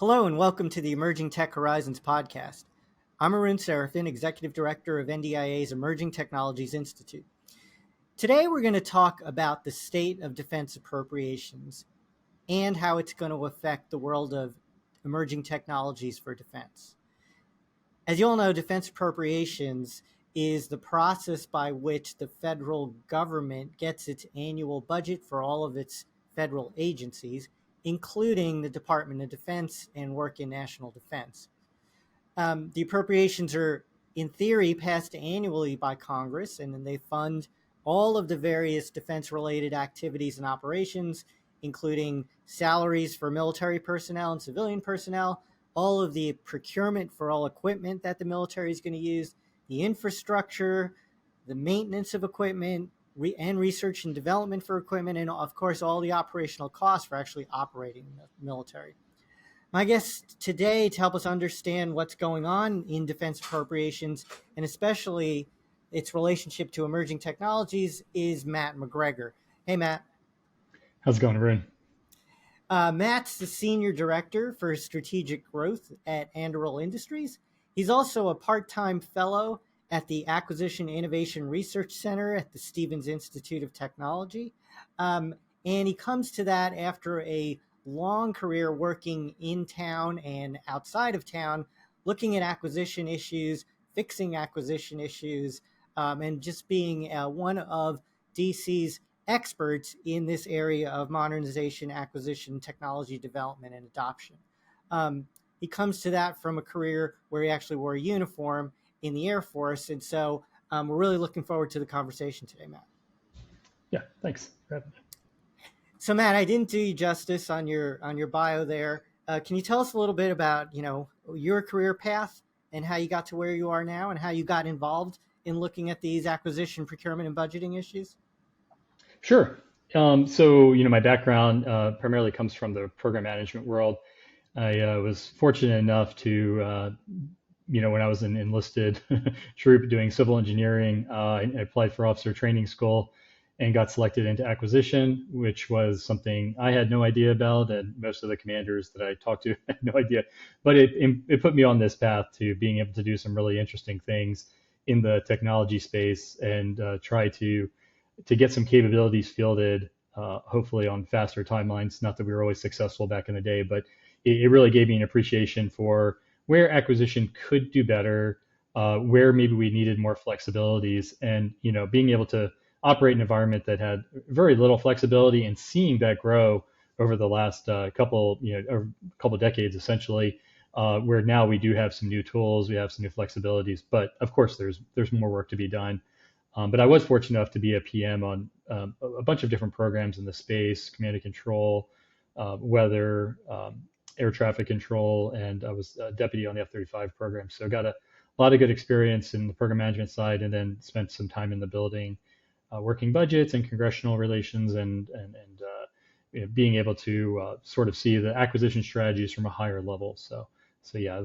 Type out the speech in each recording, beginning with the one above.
Hello and welcome to the Emerging Tech Horizons podcast. I'm Arun Serafin, Executive Director of NDIA's Emerging Technologies Institute. Today we're going to talk about the state of defense appropriations and how it's going to affect the world of emerging technologies for defense. As you all know, defense appropriations is the process by which the federal government gets its annual budget for all of its federal agencies, including the Department of Defense and work in national defense. The appropriations are, in theory, passed annually by Congress, and then they fund all of the various defense-related activities and operations, including salaries for military personnel and civilian personnel, all of the procurement for all equipment that the military is going to use, the infrastructure, the maintenance of equipment, and research and development for equipment, and of course, all the operational costs for actually operating the military. My guest today to help us understand what's going on in defense appropriations, and especially its relationship to emerging technologies, is Matt McGregor. Hey, Matt. How's it going, Arun? Matt's the Senior Director for Strategic Growth at Anduril Industries. He's also a part-time fellow at the Acquisition Innovation Research Center at the Stevens Institute of Technology. And he comes to that after a long career working in town and outside of town, looking at acquisition issues, fixing acquisition issues, and just being one of DC's experts in this area of modernization, acquisition, technology development, and adoption. He comes to that from a career where he actually wore a uniform in the Air Force. And so we're really looking forward to the conversation today, Matt. Yeah, thanks for having me. So Matt, I didn't do you justice on your bio there. Can you tell us a little bit about, your career path and how you got to where you are now and how you got involved in looking at these acquisition, procurement, and budgeting issues? Sure. So my background primarily comes from the program management world. I was fortunate enough to when I was an enlisted troop doing civil engineering, I applied for officer training school and got selected into acquisition, which was something I had no idea about, and most of the commanders that I talked to had no idea. But it put me on this path to being able to do some really interesting things in the technology space and try to get some capabilities fielded, hopefully on faster timelines. Not that we were always successful back in the day, but it really gave me an appreciation for where acquisition could do better, where maybe we needed more flexibilities, and being able to operate in an environment that had very little flexibility and seeing that grow over the last couple decades, essentially, where now we do have some new tools, we have some new flexibilities, but of course there's more work to be done. But I was fortunate enough to be a PM on a bunch of different programs in the space, command and control, weather, air traffic control, and I was a deputy on the F-35 program. So I got a lot of good experience in the program management side, and then spent some time in the building, working budgets and congressional relations, and being able to sort of see the acquisition strategies from a higher level. So yeah,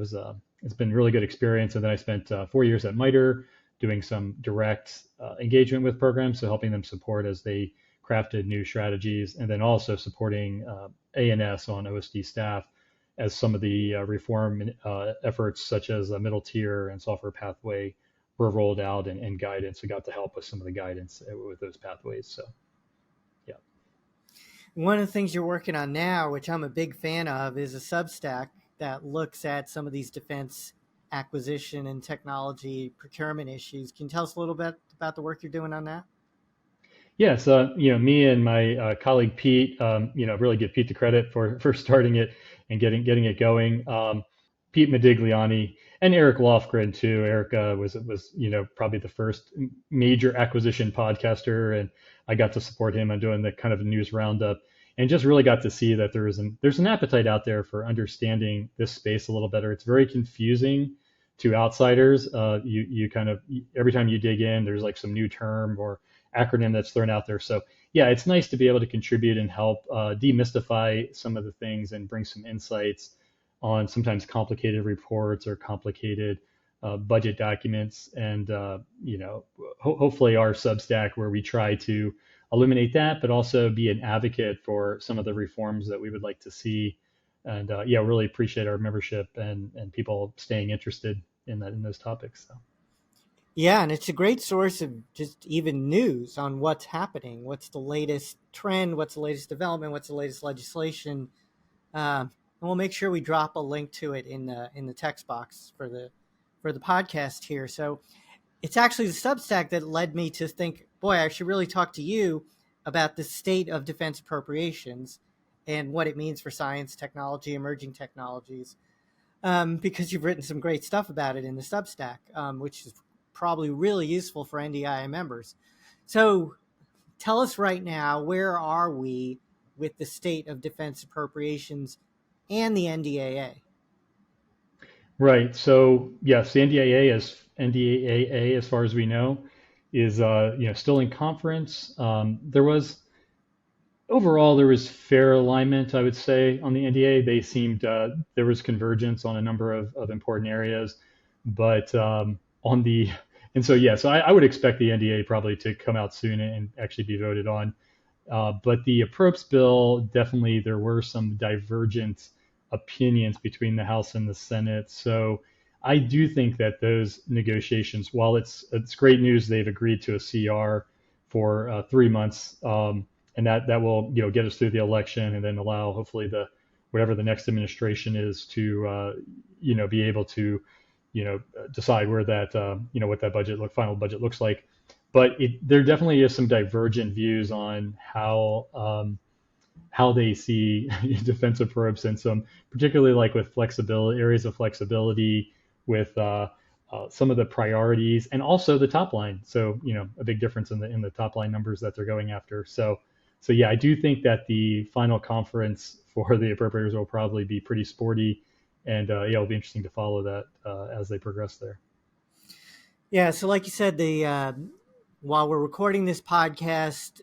it's been a really good experience. And then I spent 4 years at MITRE doing some direct engagement with programs, so helping them support as they crafted new strategies, and then also supporting ANS on OSD staff as some of the reform efforts, such as a middle tier and software pathway, were rolled out and guidance. We got to help with some of the guidance with those pathways. So, yeah. One of the things you're working on now, which I'm a big fan of, is a Substack that looks at some of these defense acquisition and technology procurement issues. Can you tell us a little bit about the work you're doing on that? Yes, me and my colleague Pete, really give Pete the credit for starting it and getting it going. Pete Modigliani and Eric Lofgren too. Eric was probably the first major acquisition podcaster, and I got to support him on doing the kind of news roundup, and just really got to see that there's an appetite out there for understanding this space a little better. It's very confusing to outsiders. You kind of, every time you dig in, there's like some new term or acronym that's thrown out there. So yeah, it's nice to be able to contribute and help demystify some of the things and bring some insights on sometimes complicated reports or complicated budget documents. And hopefully our Substack, where we try to illuminate that, but also be an advocate for some of the reforms that we would like to see And yeah, really appreciate our membership and people staying interested in those topics. So. Yeah, and it's a great source of just even news on what's happening, what's the latest trend, what's the latest development, what's the latest legislation. And we'll make sure we drop a link to it in the text box for the podcast here. So it's actually the Substack that led me to think, boy, I should really talk to you about the state of defense appropriations and what it means for science, technology, emerging technologies, because you've written some great stuff about it in the Substack, which is probably really useful for NDIA members. So tell us right now, where are we with the state of defense appropriations and the NDAA? Right. So yes, the NDAA, as far as we know, is still in conference. There was fair alignment, I would say, on the NDA. They seemed there was convergence on a number of important areas, but on the and so yeah, so I would expect the NDA probably to come out soon and actually be voted on. But the approps bill, definitely there were some divergent opinions between the House and the Senate. So I do think that those negotiations, while it's great news they've agreed to a CR for 3 months, and that will get us through the election and then allow hopefully whatever the next administration is to be able to decide where that what that final budget looks like. But there definitely is some divergent views on how they see defense approps, and some particularly like with flexibility, areas of flexibility, with some of the priorities, and also the top line. So a big difference in the top line numbers that they're going after. So yeah, I do think that the final conference for the appropriators will probably be pretty sporty, and yeah, it'll be interesting to follow that as they progress there. Yeah, so like you said, while we're recording this podcast,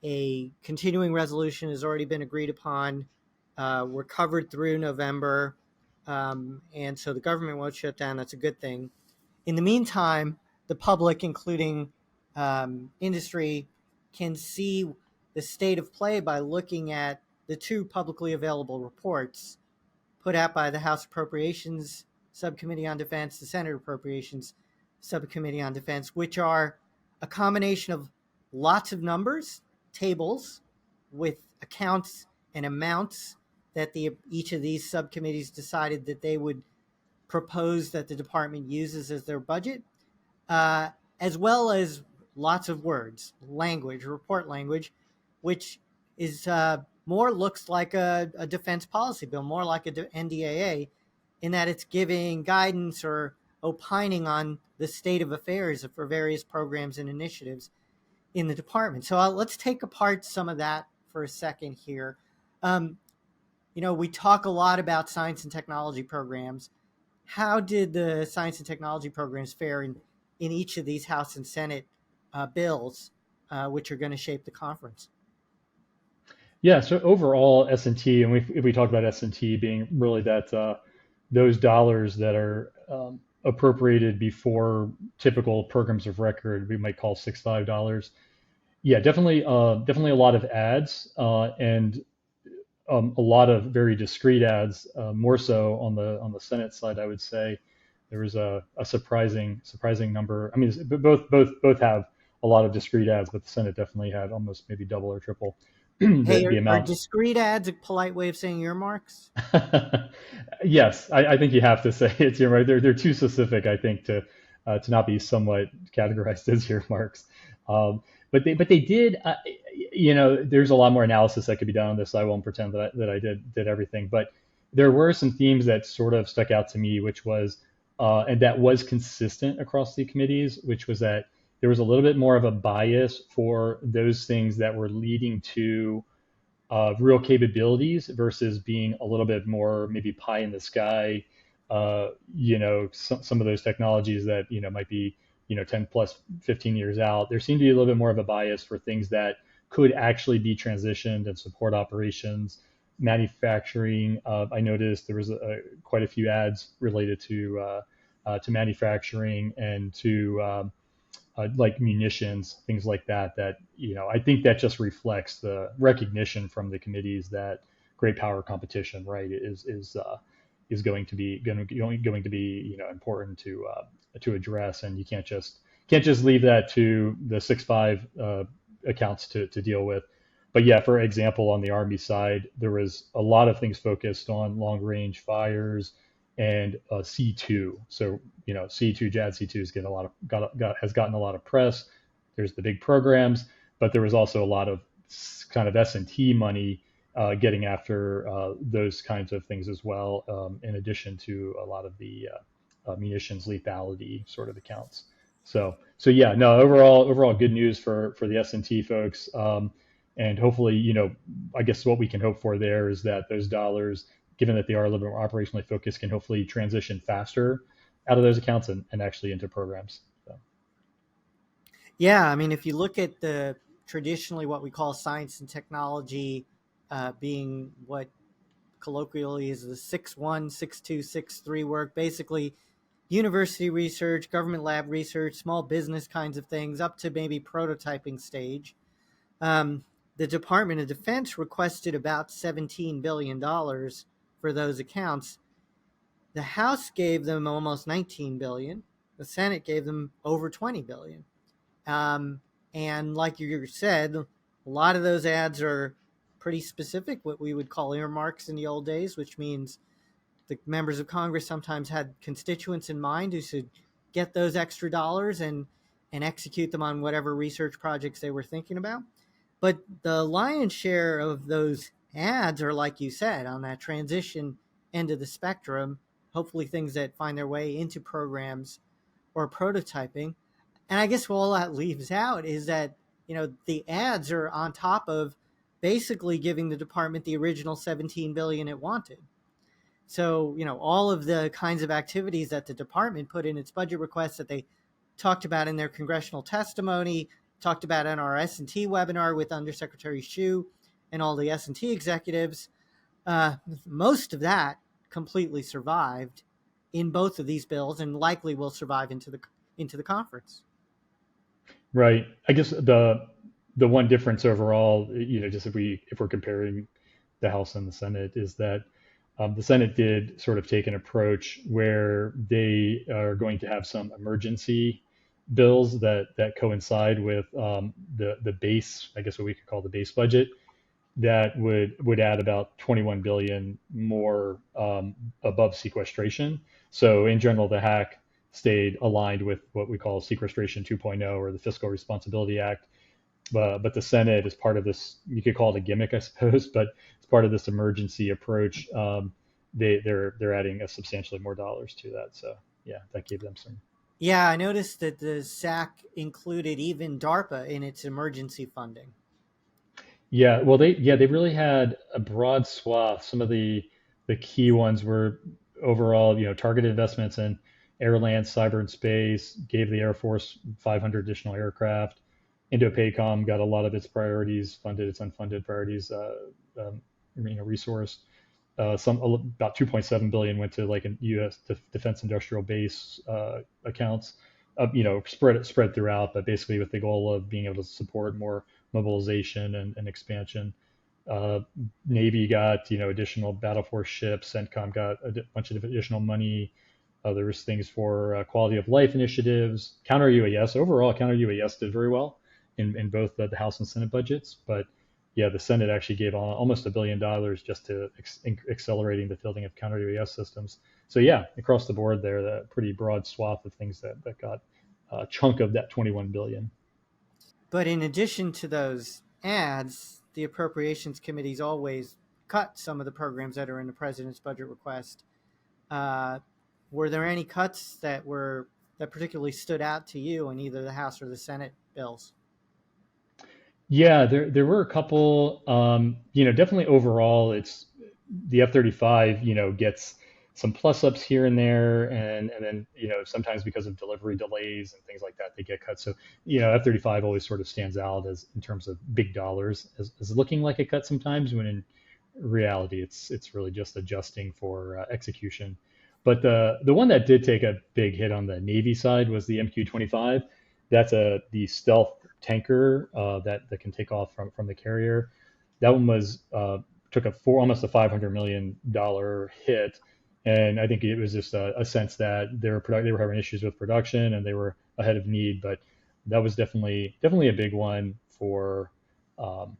a continuing resolution has already been agreed upon. We're covered through November, and so the government won't shut down. That's a good thing. In the meantime, the public, including industry, can see the state of play by looking at the two publicly available reports put out by the House Appropriations Subcommittee on Defense, the Senate Appropriations Subcommittee on Defense, which are a combination of lots of numbers, tables with accounts and amounts that each of these subcommittees decided that they would propose that the department uses as their budget, as well as lots of words, language, report language, which is more looks like a defense policy bill, more like a NDAA, in that it's giving guidance or opining on the state of affairs for various programs and initiatives in the department. So let's take apart some of that for a second here. We talk a lot about science and technology programs. How did the science and technology programs fare in each of these House and Senate bills, which are going to shape the conference? Yeah, so overall S&T, and if we talk about S&T being really that those dollars that are appropriated before typical programs of record, we might call $6.5. Yeah, definitely a lot of ads, and a lot of very discrete ads, more so on the Senate side, I would say. There was a surprising number. I mean, both have a lot of discrete ads, but the Senate definitely had almost maybe double or triple Hey, the are amount. discrete ads a polite way of saying earmarks? Yes, I think you have to say it's earmark. They're too specific, I think, to not be somewhat categorized as earmarks. But they did. There's a lot more analysis that could be done on this. I won't pretend that I did everything, but there were some themes that sort of stuck out to me, which was and that was consistent across the committees, which was that there was a little bit more of a bias for those things that were leading to real capabilities versus being a little bit more maybe pie in the sky. Some of those technologies that might be 10 plus 15 years out. There seemed to be a little bit more of a bias for things that could actually be transitioned and support operations. Manufacturing, I noticed there was quite a few ads related to manufacturing and to like munitions, things like that. That I think that just reflects the recognition from the committees that great power competition, right, is going to be important to address, and you can't just leave that to the 6.5 accounts to deal with. But yeah, for example, on the Army side, there was a lot of things focused on long range fires and C2. So C2 JAD C2 is getting has gotten a lot of press. There's the big programs, but there was also a lot of kind of S&T money getting after those kinds of things as well, in addition to a lot of the munitions lethality sort of accounts. So yeah, no, overall good news for the S&T folks. And hopefully, I guess what we can hope for there is that those dollars, given that they are a little bit more operationally focused, can hopefully transition faster out of those accounts and actually into programs. So. Yeah, I mean, if you look at traditionally what we call science and technology, being what colloquially is the 6.1, 6.2, 6.3 work, basically university research, government lab research, small business kinds of things, up to maybe prototyping stage. The Department of Defense requested about $17 billion for those accounts. The House gave them almost $19 billion. The Senate gave them over $20 billion. And like you said, a lot of those ads are pretty specific, what we would call earmarks in the old days, which means the members of Congress sometimes had constituents in mind who should get those extra dollars and execute them on whatever research projects they were thinking about. But the lion's share of those ads are, like you said, on that transition end of the spectrum, hopefully things that find their way into programs or prototyping. And I guess what all that leaves out is that, the ads are on top of basically giving the department the original $17 billion it wanted. So, all of the kinds of activities that the department put in its budget request that they talked about in their congressional testimony, talked about in our S&T webinar with Undersecretary Hsu and all the S&T executives, most of that completely survived in both of these bills and likely will survive into the conference. Right. I guess the one difference overall, just if we're comparing the House and the Senate, is that the Senate did sort of take an approach where they are going to have some emergency bills that coincide with the base, I guess what we could call the base budget, that would add about 21 billion more above sequestration. So in general, the hack stayed aligned with what we call sequestration 2.0 or the Fiscal Responsibility Act. But the Senate is part of this, you could call it a gimmick, I suppose, but it's part of this emergency approach. They're adding a substantially more dollars to that. So yeah, that gave them some. Yeah, I noticed that the SAC included even Darpa in its emergency funding. Yeah, well, they really had a broad swath. Some of the key ones were overall, targeted investments in air, land, cyber, and space. Gave the Air Force 500 additional aircraft. Indo-PACOM got a lot of its priorities funded, its unfunded priorities, resourced. About 2.7 billion went to like an U.S. Defense Industrial Base accounts, spread throughout, but basically with the goal of being able to support more mobilization and expansion. Navy got additional battle force ships. CENTCOM got a bunch of additional money. There was things for quality of life initiatives, counter UAS. Overall, counter UAS did very well in both the House and Senate budgets, but yeah, the Senate actually gave almost $1 billion just to accelerating the fielding of counter UAS systems. So yeah, across the board there, the pretty broad swath of things that got a chunk of that 21 billion. But in addition to those ads, the Appropriations Committee's always cut some of the programs that are in the president's budget request. Were there any cuts that particularly stood out to you in either the House or the Senate bills? Yeah, there were a couple. Definitely overall, it's the F-35. Gets some plus ups here and there, and then sometimes because of delivery delays and things like that, they get cut. So F-35 always sort of stands out as in terms of big dollars as looking like a cut sometimes, when in reality it's really just adjusting for execution. But the one that did take a big hit on the Navy side was the MQ-25. That's the stealth tanker that can take off from the carrier. That one was took almost a $500 million hit. And I think it was just a sense that they were having issues with production and they were ahead of need. But that was definitely a big one um,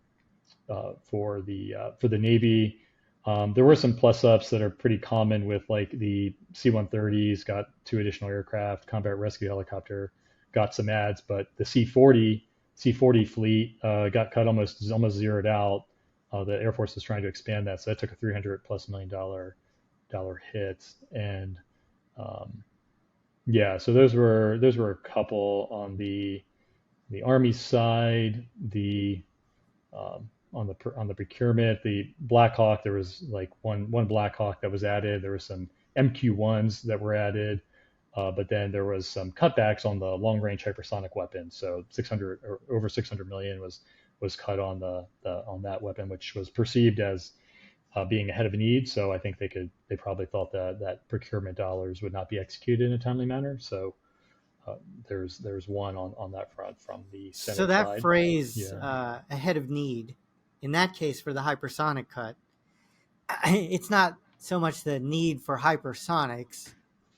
for the Navy. There were some plus ups that are pretty common with like the C-130s got 2 additional aircraft, combat rescue helicopter got some adds, but the C-40 fleet got cut almost zeroed out. The Air Force was trying to expand that, so that took a $300+ million hit. And yeah, so those were a couple on the Army side. The on the procurement, the Black Hawk, there was like one Black Hawk that was added. There was some MQ-1s that were added, but then there was some cutbacks on the long range hypersonic weapon. So 600 or over 600 million was cut on on that weapon, which was perceived as being ahead of a need. So I think they probably thought that procurement dollars would not be executed in a timely manner. So there's one on that front from the Senate So that side. phrase, Yeah. ahead of need, in that case for the hypersonic cut, it's not so much the need for hypersonics.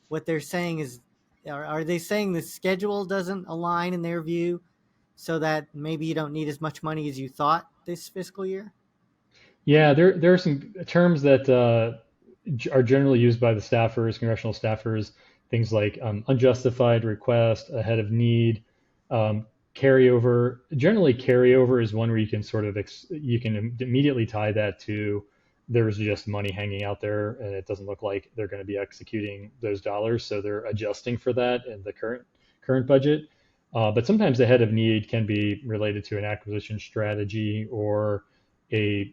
What they're saying is, are they saying the schedule doesn't align in their view, so that maybe you don't need as much money as you thought this fiscal year? Yeah, there are some terms that are generally used by the staffers, congressional staffers, things like unjustified request, ahead of need, um, carryover. Generally, carryover is one where you can you can immediately tie that to there's just money hanging out there and it doesn't look like they're going to be executing those dollars, so they're adjusting for that in the current budget. But sometimes the head of need can be related to an acquisition strategy or a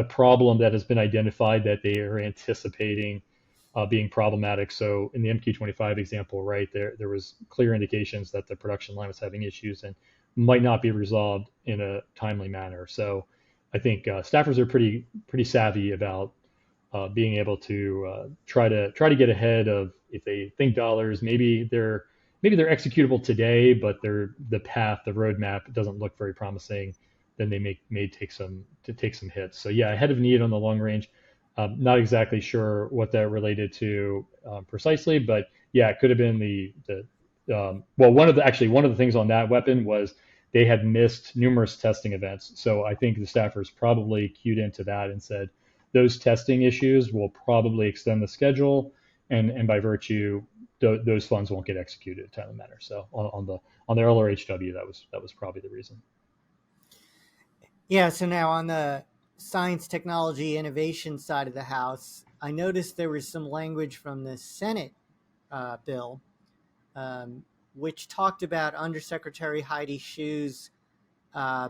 problem that has been identified that they are anticipating being problematic. So in the MQ-25 example, right there was clear indications that the production line was having issues and might not be resolved in a timely manner. So I think staffers are pretty savvy about being able to try to get ahead of if they think dollars, maybe they're executable today, but the roadmap doesn't look very promising. Then they may take some hits. So yeah, ahead of need on the long range. Not exactly sure what that related to precisely, but yeah, it could have been well, one of the things on that weapon was they had missed numerous testing events. So I think the staffers probably cued into that and said those testing issues will probably extend the schedule, and by virtue, those funds won't get executed in a timely manner. So on the LRHW, that was probably the reason. Yeah, so now on the science, technology, innovation side of the House, I noticed there was some language from the Senate bill, which talked about Undersecretary Heidi Shu's uh,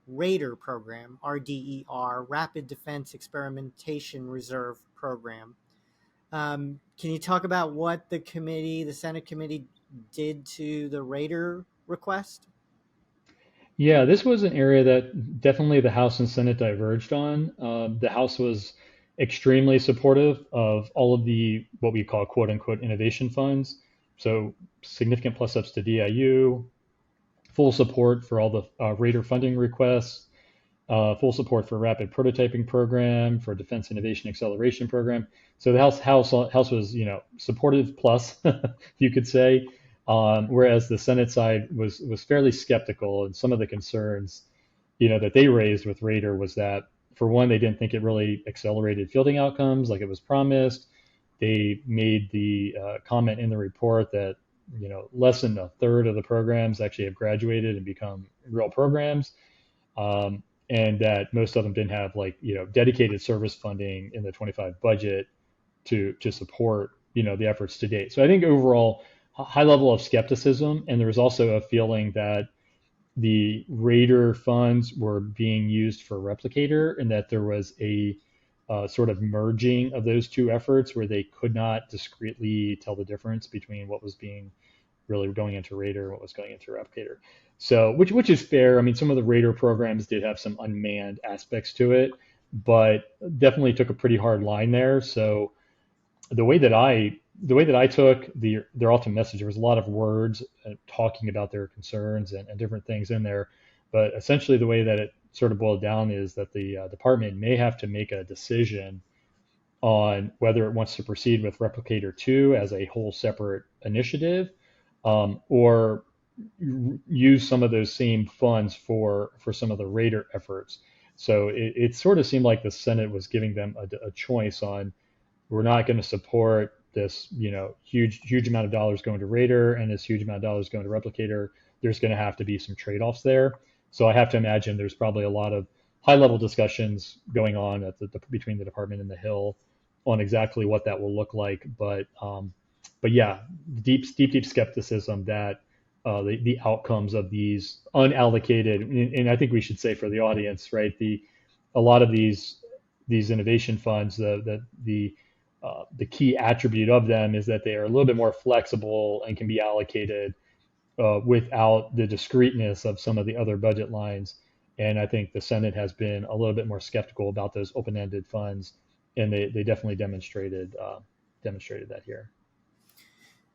RADER program, RDER, Rapid Defense Experimentation Reserve program. Can you talk about what the Senate committee did to the RADER request? Yeah, this was an area that definitely the House and Senate diverged on. The House was extremely supportive of all of the what we call quote unquote innovation funds. So significant plus ups to DIU, full support for all the Raider funding requests, full support for rapid prototyping program, for defense innovation acceleration program. So the House was supportive plus, you could say, whereas the Senate side was fairly skeptical, and some of the concerns that they raised with Raider was that, for one, they didn't think it really accelerated fielding outcomes like it was promised. They made the comment in the report that less than a third of the programs actually have graduated and become real programs. And that most of them didn't have dedicated service funding in the 25 budget to support the efforts to date. So I think overall high level of skepticism, and there was also a feeling that the Raider funds were being used for Replicator, and that there was a sort of merging of those two efforts where they could not discreetly tell the difference between what was being really going into Raider and what was going into Replicator. So, which is fair. I mean, some of the Raider programs did have some unmanned aspects to it, but definitely took a pretty hard line there. So the way that I took their ultimate message, there was a lot of words talking about their concerns and different things in there, but essentially the way that sort of boiled down is that the department may have to make a decision on whether it wants to proceed with Replicator 2 as a whole separate initiative, or use some of those same funds for some of the Raider efforts. So it sort of seemed like the Senate was giving them a choice on, we're not going to support this, huge amount of dollars going to Raider and this huge amount of dollars going to Replicator. There's going to have to be some trade-offs there. So I have to imagine there's probably a lot of high-level discussions going on between the department and the Hill on exactly what that will look like. But yeah, deep skepticism that the outcomes of these unallocated, and I think we should say for the audience, right? A lot of these innovation funds, the key attribute of them is that they are a little bit more flexible and can be allocated without the discreteness of some of the other budget lines. And I think the Senate has been a little bit more skeptical about those open-ended funds, and they definitely demonstrated that here.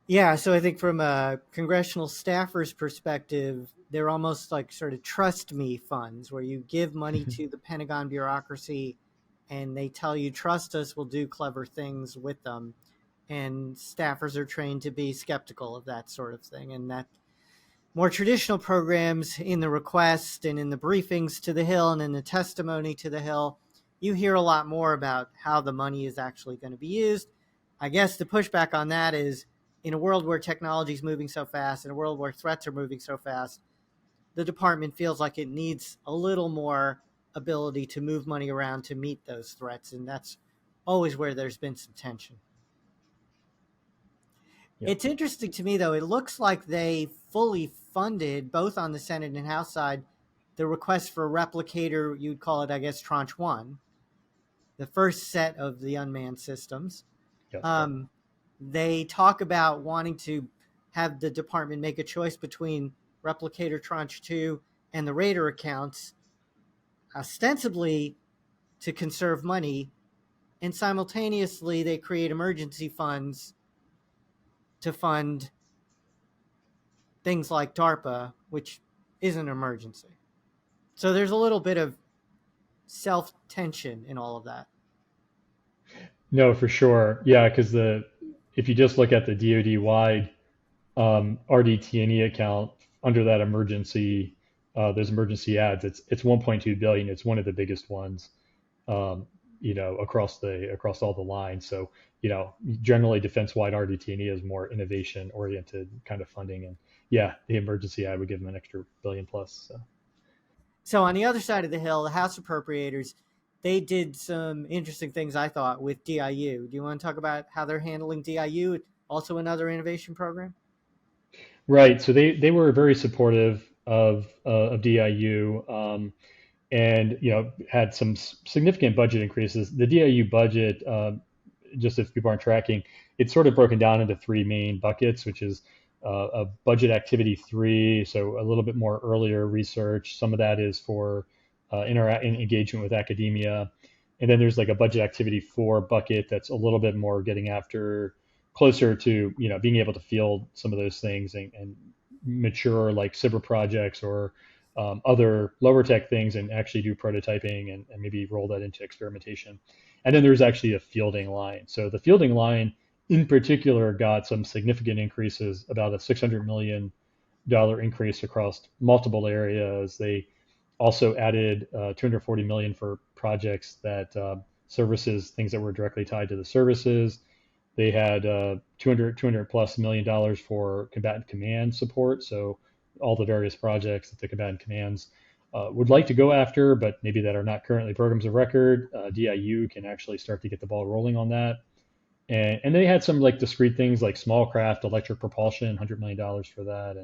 Yeah, so I think from a congressional staffer's perspective, they're almost like sort of trust me funds, where you give money to the Pentagon bureaucracy and they tell you, trust us, we'll do clever things with them. And staffers are trained to be skeptical of that sort of thing. And that more traditional programs, in the request and in the briefings to the Hill and in the testimony to the Hill, you hear a lot more about how the money is actually going to be used. I guess the pushback on that is, in a world where technology is moving so fast, in a world where threats are moving so fast, the department feels like it needs a little more ability to move money around to meet those threats. And that's always where there's been some tension. Yeah. It's interesting to me, though, it looks like they fully funded, both on the Senate and House side, the request for a Replicator, you'd call it, I guess, Tranche 1, the first set of the unmanned systems. Yes. They talk about wanting to have the department make a choice between Replicator Tranche 2 and the Raider accounts, ostensibly to conserve money, and simultaneously they create emergency funds to fund things like Darpa, which is an emergency. So there's a little bit of self-tension in all of that. No, for sure. Yeah, because if you just look at the DoD-wide RDT&E account under that emergency, those emergency ads, it's 1.2 billion. It's one of the biggest ones, across all the lines. So, generally defense-wide RDT&E is more innovation-oriented kind of funding, and yeah, the emergency ad would give them an extra billion plus. So on the other side of the Hill, the House Appropriators, they did some interesting things, I thought, with DIU. Do you want to talk about how they're handling DIU, also another innovation program? Right. So they were very supportive of DIU, and had some significant budget increases. The DIU budget, just if people aren't tracking, it's sort of broken down into three main buckets, which is a budget activity 3, so a little bit more earlier research. Some of that is for engagement with academia. And then there's like a budget activity 4 bucket that's a little bit more getting after closer to, being able to field some of those things and mature like cyber projects or other lower tech things and actually do prototyping and maybe roll that into experimentation. And then there's actually a fielding line. So the fielding line in particular got some significant increases, about a $600 million increase across multiple areas. They also added $240 million for projects that services things that were directly tied to the services. They had $200 plus million for combatant command support. So all the various projects that the combatant commands would like to go after, but maybe that are not currently programs of record. DIU can actually start to get the ball rolling on that. And they had some like discrete things like small craft, electric propulsion, $100 million for that,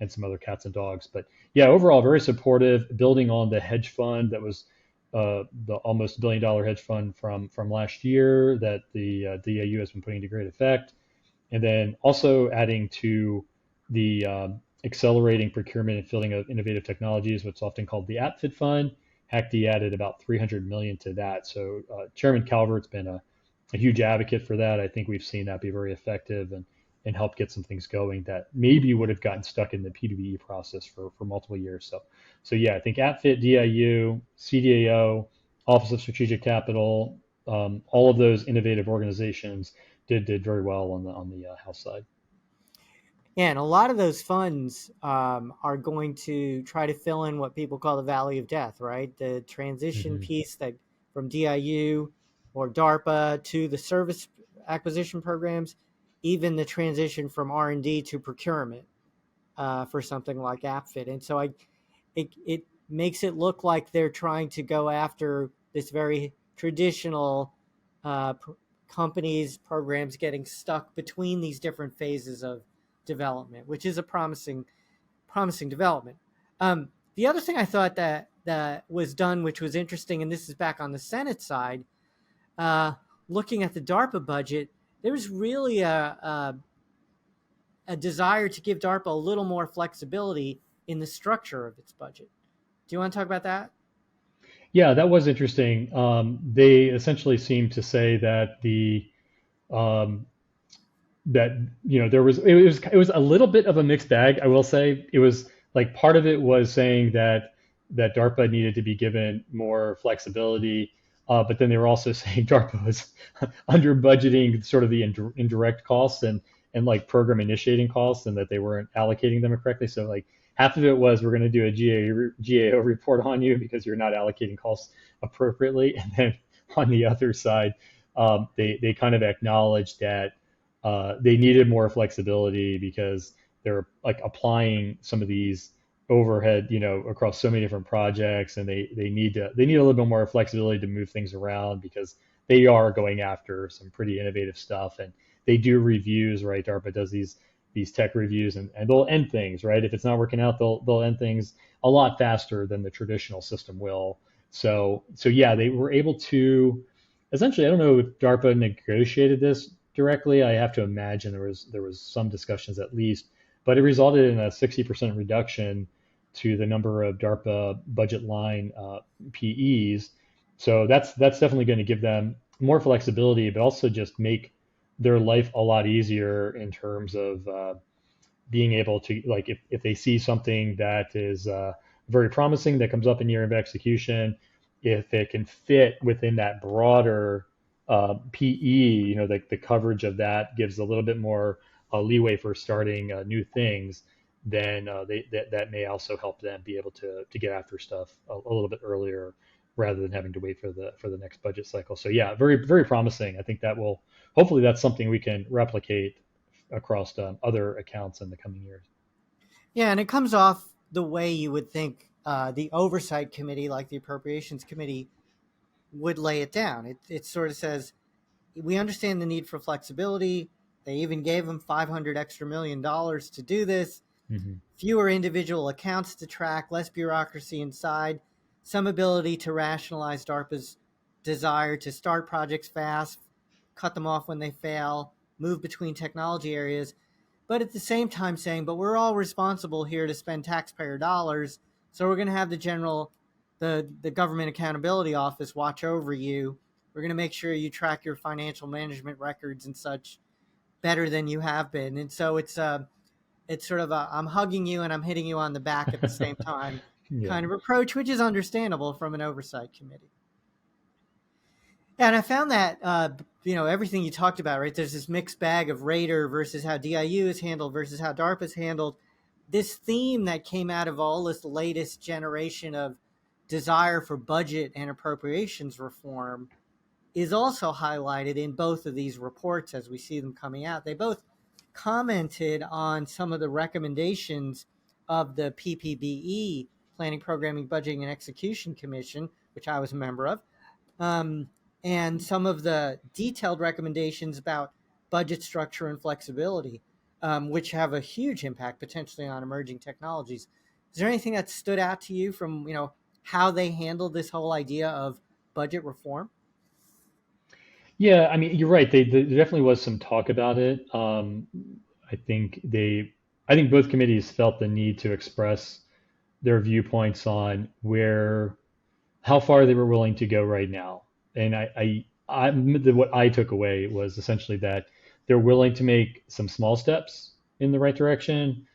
and some other cats and dogs. But yeah, overall, very supportive, building on the hedge fund that was the almost $1 billion hedge fund from last year that the DIU has been putting to great effect. And then also adding to the accelerating procurement and fielding of innovative technologies, what's often called the Appfit Fund. HACD added about $300 million to that. So Chairman Calvert's been a huge advocate for that. I think we've seen that be very effective, and and help get some things going that maybe would have gotten stuck in the PPBE process for multiple years. So yeah, I think Appfit, DIU, CDAO, Office of Strategic Capital, all of those innovative organizations did very well on the House side. Yeah, and a lot of those funds are going to try to fill in what people call the valley of death, right? The transition Mm-hmm. piece that from DIU or DARPA to the service acquisition programs, even the transition from R&D to procurement for something like Appfit. And so it makes it look like they're trying to go after this very traditional uh, companies, programs getting stuck between these different phases of development, which is a promising development. The other thing I thought that was done, which was interesting, and this is back on the Senate side, uh, looking at the DARPA budget, there was really a desire to give DARPA a little more flexibility in the structure of its budget. Do you want to talk about that? Yeah, that was interesting. They essentially seemed to say that um, that it was a little bit of a mixed bag. I will say it was like part of it was saying that DARPA needed to be given more flexibility, but then they were also saying DARPA was under budgeting sort of the indirect costs and like program initiating costs, and that they weren't allocating them correctly. So like half of it was we're going to do a GAO report on you because you're not allocating costs appropriately, and then on the other side, they kind of acknowledged that they needed more flexibility because they're like applying some of these overhead, across so many different projects, and they need a little bit more flexibility to move things around because they are going after some pretty innovative stuff, and they do reviews, right? DARPA does these tech reviews, and they'll end things, right? If it's not working out, they'll end things a lot faster than the traditional system will. So yeah, they were able to essentially, I don't know if DARPA negotiated this directly. I have to imagine there was some discussions at least, but it resulted in a 60% reduction to the number of DARPA budget line PEs. So that's definitely going to give them more flexibility, but also just make their life a lot easier in terms of being able to, like, if they see something that is very promising that comes up in year of execution, if it can fit within that broader PE, the coverage of that gives a little bit more leeway for starting new things, then that may also help them be able to get after stuff a little bit earlier rather than having to wait for the next budget cycle. So yeah, very very promising. I think that will hopefully that's something we can replicate across other accounts in the coming years. Yeah, and it comes off the way you would think the oversight committee, like the appropriations committee, would lay it down. It sort of says, we understand the need for flexibility. They even gave them $500 extra million to do this. Mm-hmm. Fewer individual accounts to track, less bureaucracy inside, some ability to rationalize DARPA's desire to start projects fast, cut them off when they fail, move between technology areas, but at the same time saying, but we're all responsible here to spend taxpayer dollars, so we're going to have the Government Accountability Office watch over you. We're going to make sure you track your financial management records and such better than you have been. And so it's sort of I'm hugging you and I'm hitting you on the back at the same time Yeah. kind of approach, which is understandable from an oversight committee. And I found that, everything you talked about, right? There's this mixed bag of Raider versus how DIU is handled versus how DARPA is handled. This theme that came out of all this latest generation of desire for budget and appropriations reform is also highlighted in both of these reports as we see them coming out. They both commented on some of the recommendations of the PPBE, Planning, Programming, Budgeting, and Execution Commission, which I was a member of, and some of the detailed recommendations about budget structure and flexibility, which have a huge impact potentially on emerging technologies. Is there anything that stood out to you from how they handled this whole idea of budget reform? Yeah, I mean, you're right. There definitely was some talk about it. I think I think both committees felt the need to express their viewpoints on how far they were willing to go right now. And what I took away was essentially that they're willing to make some small steps in the right direction,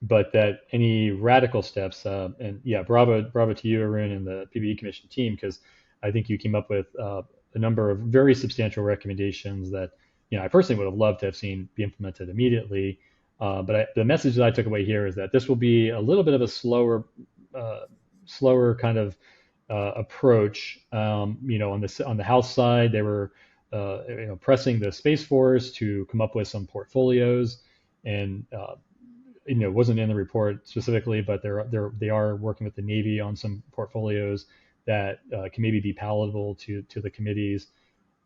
but that any radical steps, and yeah, bravo to you, Arun, and the PPBE Commission team, because I think you came up with a number of very substantial recommendations that I personally would have loved to have seen be implemented immediately. But the message that I took away here is that this will be a little bit of a slower kind of approach. On the House side, they were pressing the Space Force to come up with some portfolios, and it wasn't in the report specifically, but they are working with the Navy on some portfolios that can maybe be palatable to the committees.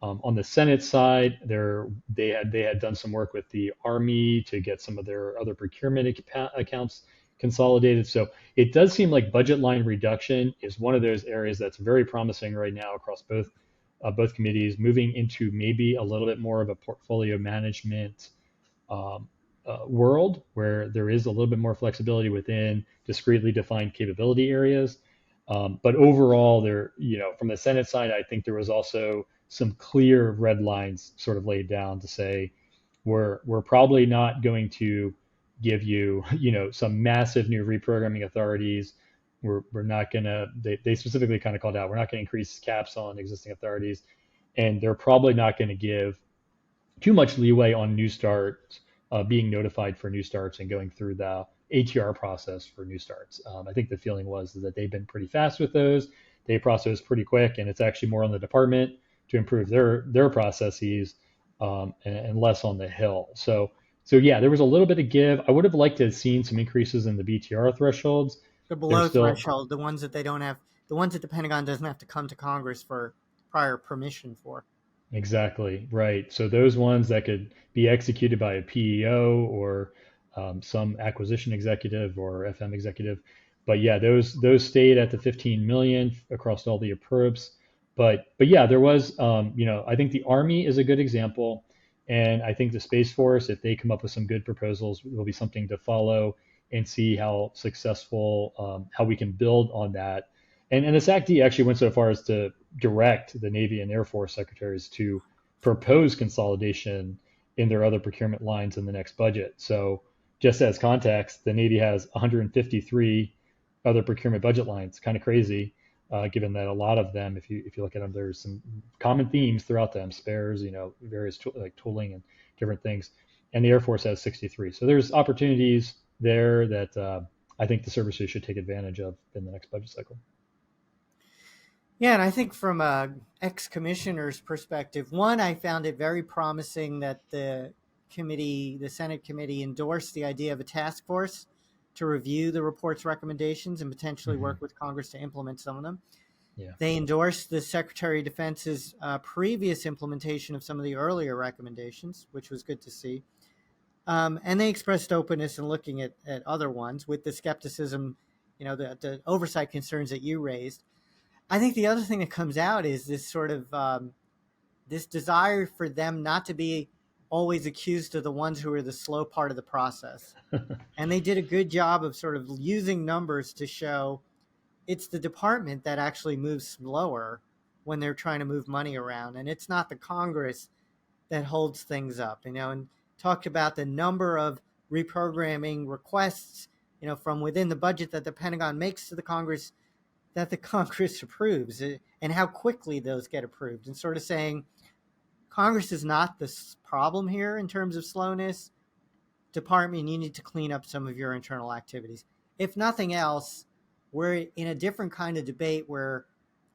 On the Senate side, they had done some work with the Army to get some of their other procurement accounts consolidated. So it does seem like budget line reduction is one of those areas that's very promising right now across both committees, moving into maybe a little bit more of a portfolio management world where there is a little bit more flexibility within discretely defined capability areas. But overall, from the Senate side, I think there was also some clear red lines sort of laid down to say we're probably not going to give you some massive new reprogramming authorities. We're not gonna. They specifically kind of called out we're not going to increase caps on existing authorities, and they're probably not going to give too much leeway on new starts, being notified for new starts and going through the ATR process for new starts. I think the feeling was that they've been pretty fast with those. They process pretty quick, and it's actually more on the department to improve their processes, and less on the Hill. So yeah, there was a little bit of give. I would have liked to have seen some increases in the BTR thresholds. The They're below still threshold, the ones that they don't have, the ones that the Pentagon doesn't have to come to Congress for prior permission for. exactly right. So those ones that could be executed by a PEO or some acquisition executive or FM executive. But yeah, those stayed at the 15 million across all the approvals. But yeah, there was I think the Army is a good example, and I think the Space Force, if they come up with some good proposals, will be something to follow and see how successful, how we can build on that. And the SAC-D actually went so far as to direct the Navy and Air Force secretaries to propose consolidation in their other procurement lines in the next budget. So just as context, the Navy has 153 other procurement budget lines. Kind of crazy, given that a lot of them, if you look at them, there's some common themes throughout them: spares, various like tooling and different things. And the Air Force has 63. So there's opportunities there that I think the services should take advantage of in the next budget cycle. Yeah, and I think from a ex-commissioner's perspective, one, I found it very promising that the Senate committee endorsed the idea of a task force to review the report's recommendations and potentially work with Congress to implement some of them. Yeah. They endorsed the Secretary of Defense's previous implementation of some of the earlier recommendations, which was good to see. And they expressed openness in looking at other ones with the skepticism, the oversight concerns that you raised. I think the other thing that comes out is this sort of this desire for them not to be always accused of the ones who are the slow part of the process. And they did a good job of sort of using numbers to show it's the department that actually moves slower when they're trying to move money around. And it's not the Congress that holds things up, and talked about the number of reprogramming requests, from within the budget that the Pentagon makes to the Congress that the Congress approves, and how quickly those get approved, and sort of saying Congress is not the problem here in terms of slowness. Department, you need to clean up some of your internal activities. If nothing else, we're in a different kind of debate where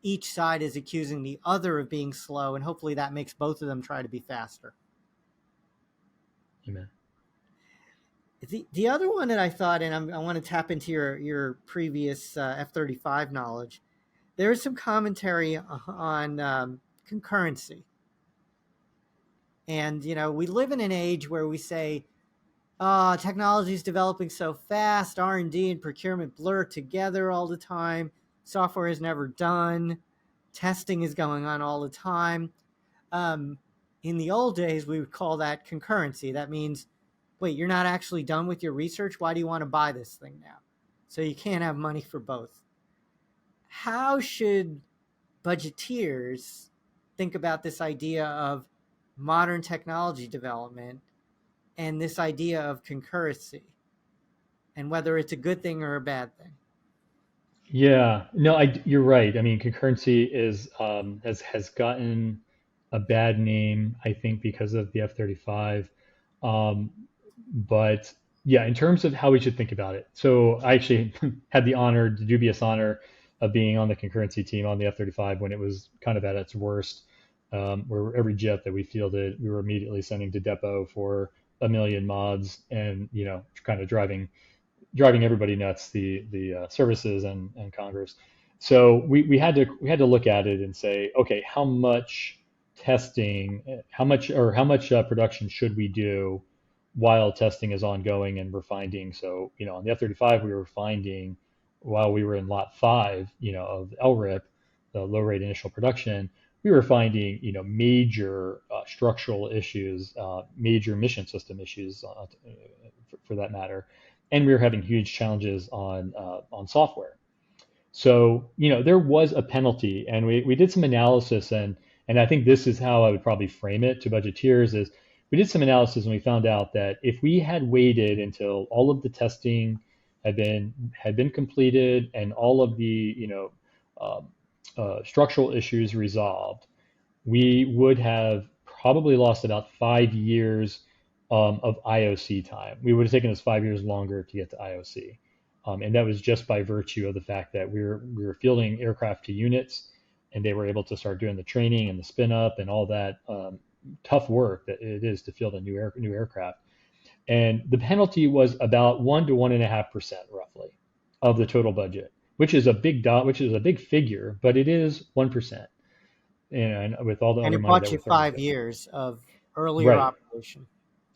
each side is accusing the other of being slow, and hopefully that makes both of them try to be faster. Amen. The other one that I thought, and I want to tap into your previous F-35 knowledge, there is some commentary on concurrency. And, we live in an age where we say, technology is developing so fast, R&D and procurement blur together all the time, software is never done, testing is going on all the time. In the old days, we would call that concurrency. That means, wait, you're not actually done with your research? Why do you want to buy this thing now? So you can't have money for both. How should budgeteers think about this idea of modern technology development and this idea of concurrency and whether it's a good thing or a bad thing. Yeah, no, you're right. I mean, concurrency is has gotten a bad name, I think, because of the F-35. Um, but yeah, in terms of how we should think about it. So I actually had the dubious honor of being on the concurrency team on the F-35 when it was kind of at its worst, where every jet that we fielded, we were immediately sending to depot for a million mods and, kind of driving everybody nuts, the services and Congress. So we had to look at it and say, okay, how much testing, how much production should we do while testing is ongoing and we're finding. So on the F-35 we were finding while we were in Lot 5, of LRIP, the low rate initial production, we were finding major structural issues, major mission system issues, for that matter, and we were having huge challenges on software. So there was a penalty, and we did some analysis, and I think this is how I would probably frame it to budgeteers is we did some analysis and we found out that if we had waited until all of the testing had been completed and all of the uh, structural issues resolved, we would have probably lost about 5 years of IOC time. We would have taken us 5 years longer to get to IOC. And that was just by virtue of the fact that we were fielding aircraft to units, and they were able to start doing the training and the spin up and all that tough work that it is to field a new aircraft. And the penalty was about 1 to 1.5% roughly of the total budget, which is a big figure, but it is 1%. And with all the And other it money bought that you we're throwing at 5 years of earlier Right, operation.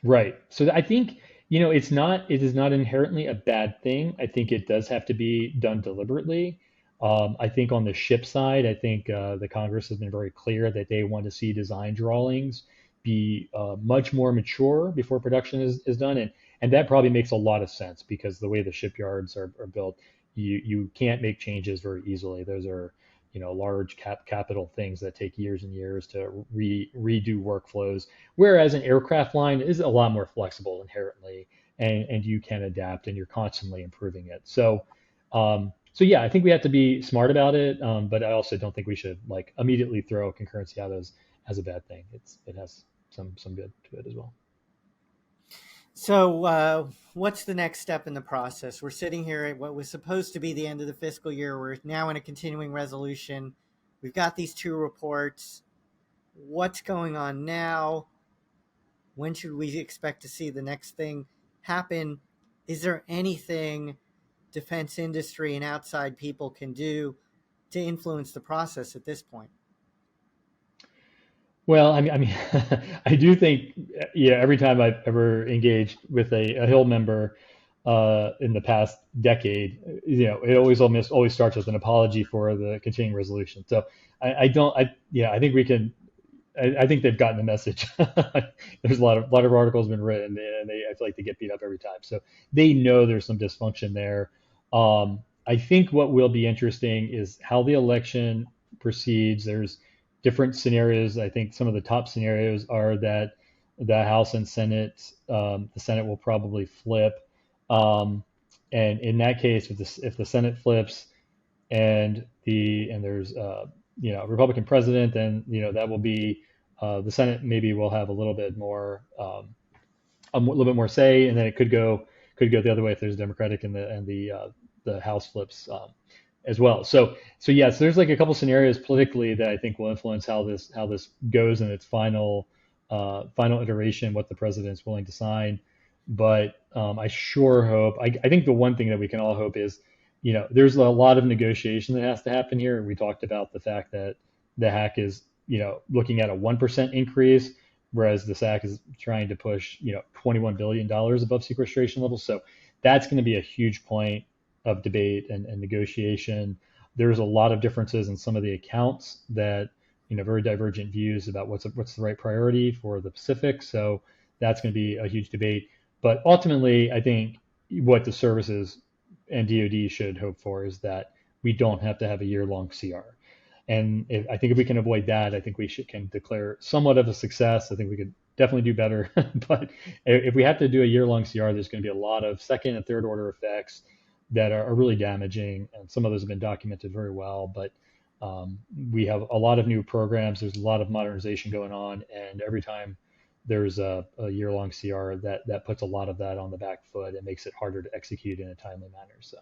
right. So I think, it is not inherently a bad thing. I think it does have to be done deliberately. I think on the ship side, I think the Congress has been very clear that they want to see design drawings be much more mature before production is done. And that probably makes a lot of sense because the way the shipyards are built, you can't make changes very easily. Those are, large capital things that take years and years to redo workflows. Whereas an aircraft line is a lot more flexible inherently, and you can adapt and you're constantly improving it. So yeah, I think we have to be smart about it, but I also don't think we should like immediately throw concurrency out as a bad thing. It has some good to it as well. So, what's the next step in the process? We're sitting here at what was supposed to be the end of the fiscal year. We're now in a continuing resolution. We've got these two reports. What's going on now? When should we expect to see the next thing happen? Is there anything defense industry and outside people can do to influence the process at this point? Well, I mean, I do think, yeah, every time I've ever engaged with a Hill member in the past decade, it almost always starts with an apology for the continuing resolution. So I don't, yeah, I think we can. I think they've gotten the message. There's a lot of articles been written, and I feel like they get beat up every time. So they know there's some dysfunction there. I think what will be interesting is how the election proceeds. There's different scenarios. I think some of the top scenarios are that the House and Senate, the Senate will probably flip, um, and in that case, if the Senate flips and there's a Republican president, then that will be the Senate maybe will have a little bit more say, and then it could go the other way if there's a Democratic and the House flips as well. So yes, there's like a couple scenarios politically that I think will influence how this goes in its final iteration, what the president's willing to sign. But I sure hope. I think the one thing that we can all hope is, there's a lot of negotiation that has to happen here. We talked about the fact that the hack is, looking at a 1% increase, whereas the SAC is trying to push, $21 billion above sequestration levels. So that's going to be a huge point of debate and negotiation. There's a lot of differences in some of the accounts that, very divergent views about what's the right priority for the Pacific. So that's going to be a huge debate. But ultimately, I think what the services and DoD should hope for is that we don't have to have a year-long CR. And I think if we can avoid that, I think we can declare somewhat of a success. I think we could definitely do better. But if we have to do a year-long CR, there's going to be a lot of second and third order effects that are really damaging. And some of those have been documented very well. But we have a lot of new programs. There's a lot of modernization going on. And every time there's a year-long CR, that puts a lot of that on the back foot. It makes it harder to execute in a timely manner. So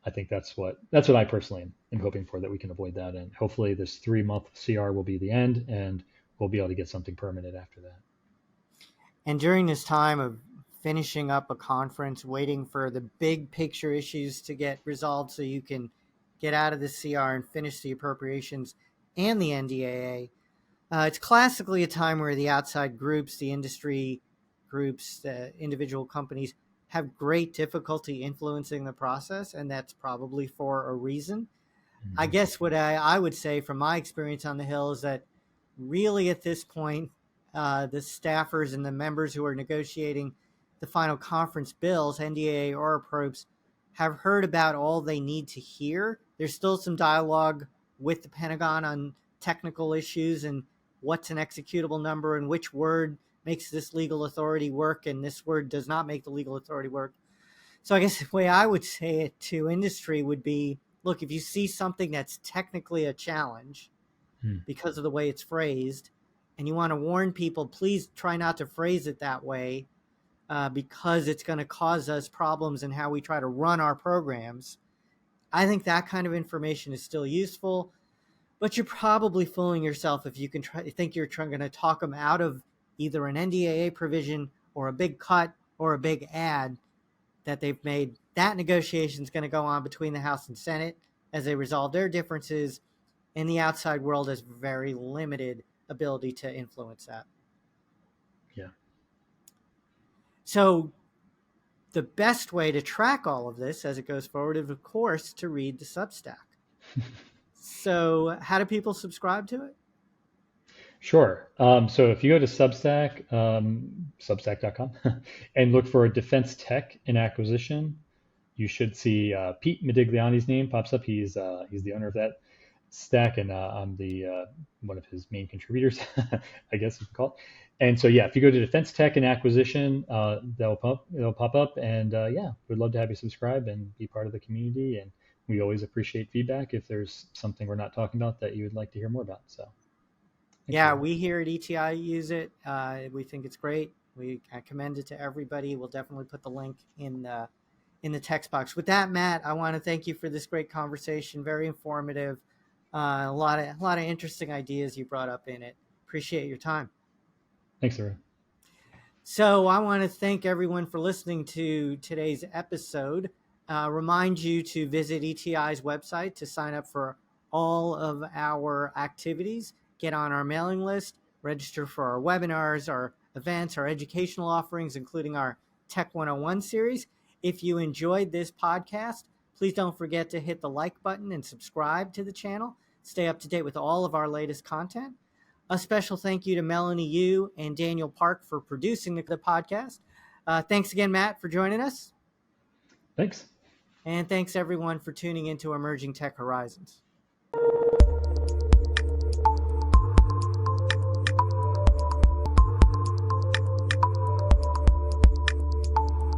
I think that's what I personally am hoping for, that we can avoid that. And hopefully this 3-month CR will be the end, and we'll be able to get something permanent after that. And during this time of finishing up a conference, waiting for the big picture issues to get resolved so you can get out of the CR and finish the appropriations and the NDAA, it's classically a time where the outside groups, the industry groups, the individual companies have great difficulty influencing the process, and that's probably for a reason. Mm-hmm. I guess what I would say from my experience on the Hill is that really at this point, the staffers and the members who are negotiating the final conference bills, NDAA or approps, have heard about all they need to hear. There's still some dialogue with the Pentagon on technical issues and what's an executable number and which word makes this legal authority work and this word does not make the legal authority work. So I guess the way I would say it to industry would be, look, if you see something that's technically a challenge because of the way it's phrased, and you want to warn people, please try not to phrase it that way because it's going to cause us problems in how we try to run our programs. I think that kind of information is still useful, but you're probably fooling yourself if you can think you're going to talk them out of either an NDAA provision or a big cut or a big add that they've made. That negotiation is going to go on between the House and Senate as they resolve their differences, and the outside world has very limited ability to influence that. Yeah. So the best way to track all of this as it goes forward is, of course, to read the Substack. So how do people subscribe to it? Sure. So if you go to Substack, substack.com, and look for Defense Tech and Acquisition, you should see Pete Medigliani's name pops up. He's the owner of that stack, and I'm the one of his main contributors, I guess you can call it. And so yeah, if you go to Defense Tech and Acquisition, it'll pop up, and yeah, we'd love to have you subscribe and be part of the community. And we always appreciate feedback if there's something we're not talking about that you would like to hear more about. So. Yeah, we here at ETI use it. We think it's great. I commend it to everybody. We'll definitely put the link in the text box. With that, Matt, I want to thank you for this great conversation. Very informative. A lot of interesting ideas you brought up in it. Appreciate your time. Thanks, Arun. So I want to thank everyone for listening to today's episode. Remind you to visit ETI's website to sign up for all of our activities. Get on our mailing list, register for our webinars, our events, our educational offerings, including our Tech 101 series. If you enjoyed this podcast, please don't forget to hit the like button and subscribe to the channel. Stay up to date with all of our latest content. A special thank you to Melanie Yu and Daniel Park for producing the podcast. Thanks again, Matt, for joining us. Thanks. And thanks, everyone, for tuning into Emerging Tech Horizons.